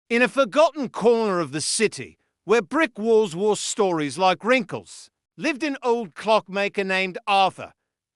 In a forgotten corner of the city, where brick walls wore stories like wrinkles, lived an old clockmaker named Arthur.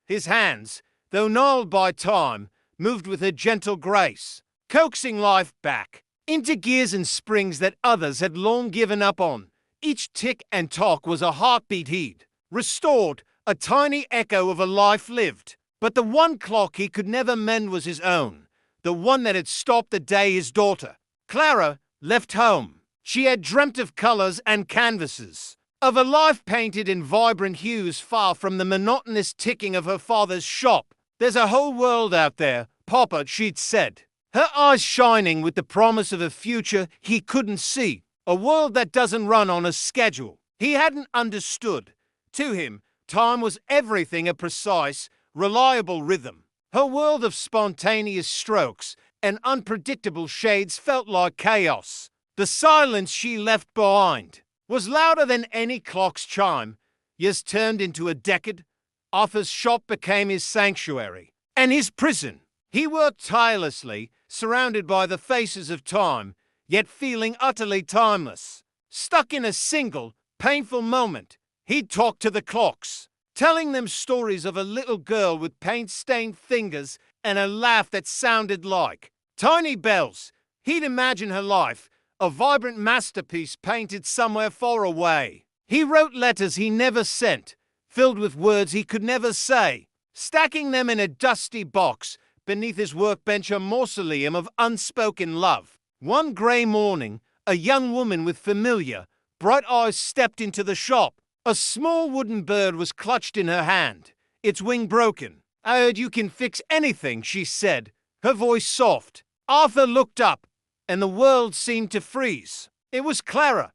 His hands, though gnarled by time, moved with a gentle grace, coaxing life back into gears and springs that others had long given up on. Each tick and tock was a heartbeat he'd restored, a tiny echo of a life lived. But the one clock he could never mend was his own, the one that had stopped the day his daughter, Clara, left home. She had dreamt of colors and canvases, of a life painted in vibrant hues far from the monotonous ticking of her father's shop. "There's a whole world out there, Papa," she'd said, her eyes shining with the promise of a future he couldn't see, a world that doesn't run on a schedule. He hadn't understood. To him, time was everything, a precise, reliable rhythm. Her world of spontaneous strokes and unpredictable shades felt like chaos. The silence she left behind was louder than any clock's chime. Years turned into a decade. Arthur's shop became his sanctuary and his prison. He worked tirelessly, surrounded by the faces of time, yet feeling utterly timeless. Stuck in a single, painful moment, he'd talk to the clocks, telling them stories of a little girl with paint-stained fingers and a laugh that sounded like tiny bells. He'd imagine her life, a vibrant masterpiece painted somewhere far away. He wrote letters he never sent, filled with words he could never say, stacking them in a dusty box beneath his workbench, a mausoleum of unspoken love. One grey morning, a young woman with familiar, bright eyes stepped into the shop. A small wooden bird was clutched in her hand, its wing broken. "I heard you can fix anything," she said, her voice soft. Arthur looked up, and the world seemed to freeze. It was Clara,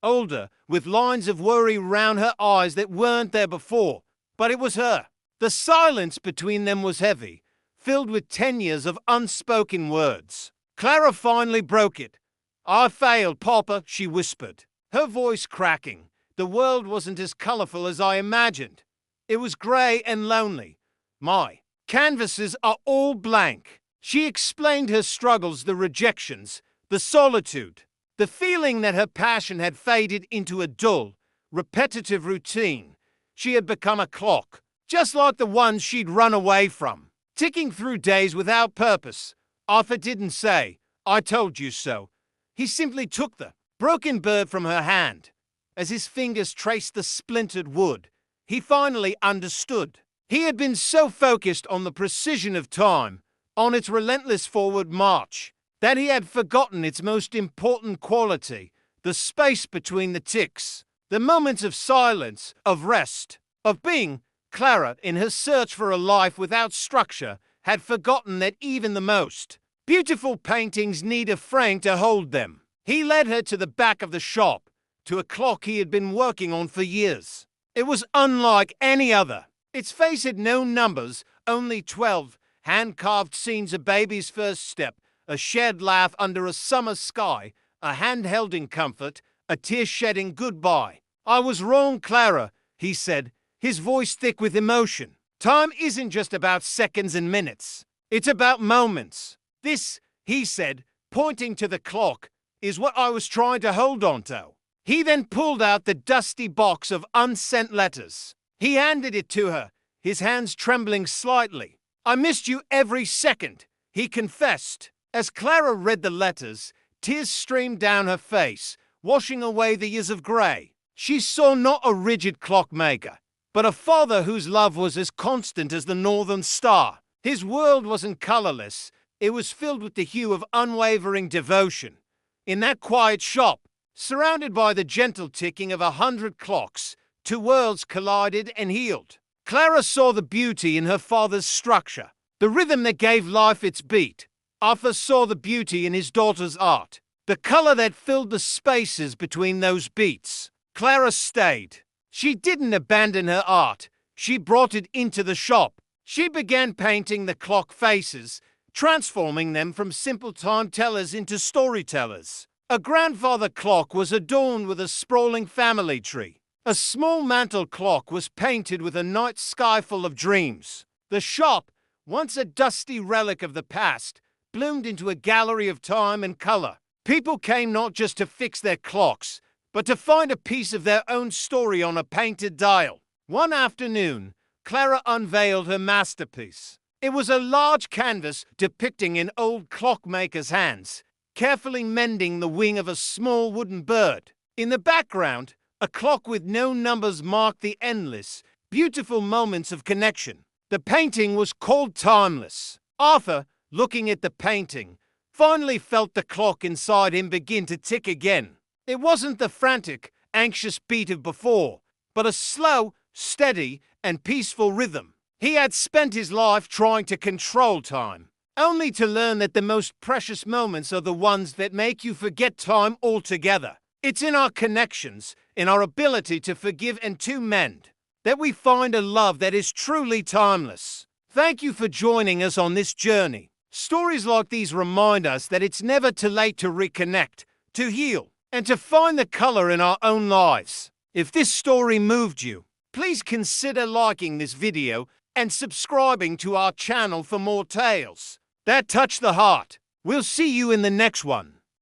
older, with lines of worry round her eyes that weren't there before. But it was her. The silence between them was heavy, filled with 10 years of unspoken words. Clara finally broke it. "I failed, Papa," she whispered, her voice cracking. "The world wasn't as colourful as I imagined. It was grey and lonely. My canvases are all blank." She explained her struggles, the rejections, the solitude, the feeling that her passion had faded into a dull, repetitive routine. She had become a clock, just like the ones she'd run away from, ticking through days without purpose. Arthur didn't say, "I told you so." He simply took the broken bird from her hand. As his fingers traced the splintered wood, he finally understood. He had been so focused on the precision of time, on its relentless forward march, that he had forgotten its most important quality, the space between the ticks, the moments of silence, of rest, of being. Clara, in her search for a life without structure, had forgotten that even the most beautiful paintings need a frame to hold them. He led her to the back of the shop, to a clock he had been working on for years. It was unlike any other. Its face had no numbers, only 12 hand-carved scenes: a baby's first step, a shared laugh under a summer sky, a hand held in comfort, a tear-shedding goodbye. "I was wrong, Clara," he said, his voice thick with emotion. "Time isn't just about seconds and minutes. It's about moments. This," he said, pointing to the clock, "is what I was trying to hold on to." He then pulled out the dusty box of unsent letters. He handed it to her, his hands trembling slightly. "I missed you every second," he confessed. As Clara read the letters, tears streamed down her face, washing away the years of grey. She saw not a rigid clockmaker, but a father whose love was as constant as the northern star. His world wasn't colourless, it was filled with the hue of unwavering devotion. In that quiet shop, surrounded by the gentle ticking of 100 clocks, two worlds collided and healed. Clara saw the beauty in her father's structure, the rhythm that gave life its beat. Arthur saw the beauty in his daughter's art, the colour that filled the spaces between those beats. Clara stayed. She didn't abandon her art. She brought it into the shop. She began painting the clock faces, transforming them from simple time-tellers into storytellers. A grandfather clock was adorned with a sprawling family tree. A small mantel clock was painted with a night sky full of dreams. The shop, once a dusty relic of the past, bloomed into a gallery of time and colour. People came not just to fix their clocks, but to find a piece of their own story on a painted dial. One afternoon, Clara unveiled her masterpiece. It was a large canvas depicting an old clockmaker's hands, carefully mending the wing of a small wooden bird. In the background, a clock with no numbers marked the endless, beautiful moments of connection. The painting was called Timeless. Arthur, looking at the painting, finally felt the clock inside him begin to tick again. It wasn't the frantic, anxious beat of before, but a slow, steady, and peaceful rhythm. He had spent his life trying to control time, only to learn that the most precious moments are the ones that make you forget time altogether. It's in our connections, in our ability to forgive and to mend, that we find a love that is truly timeless. Thank you for joining us on this journey. Stories like these remind us that it's never too late to reconnect, to heal, and to find the color in our own lives. If this story moved you, please consider liking this video and subscribing to our channel for more tales that touch the heart. We'll see you in the next one.